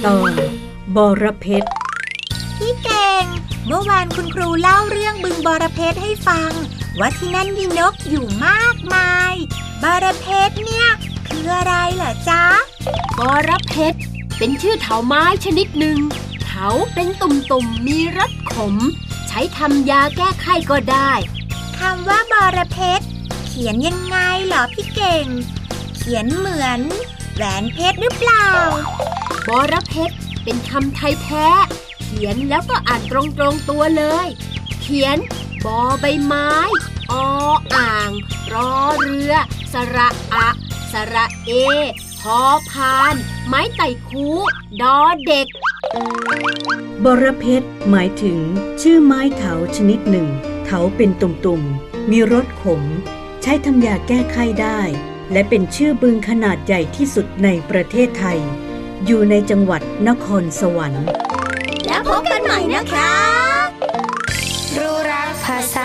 ตอนบรเพชรพี่เก่งเมื่อวานคุณครูเล่าเรื่องบึงบรเพชรให้ฟังว่าที่นั่นมีนกอยู่มากมายบรเพชรเนี่ยคืออะไรเหรอจ๊ะบรเพชรเป็นชื่อเถาไม้ชนิดหนึ่งเถาเป็นตุ่มๆมีรสขมใช้ทำยาแก้ไข้ก็ได้คำว่าบรเพชรเขียนยังไงเหรอพี่เก่งเขียนเหมือนแหวนเพชรหรือเปล่าบรเพชรเป็นคำไทยแท้เขียนแล้วก็อ่านตรงๆตัวเลยเขียนบอใบไม้ออ่างรอเรือสระอะสระเอพอพานไม้ไต่คูดอเด็กบรเพชรหมายถึงชื่อไม้เถาชนิดหนึ่งเถาเป็นตุ่มๆมีรสขมใช้ทำยาแก้ไข้ได้และเป็นชื่อบึงขนาดใหญ่ที่สุดในประเทศไทยอยู่ในจังหวัดนครสวรรค์แล้วพบกันใหม่นะคะรู้รักภาษา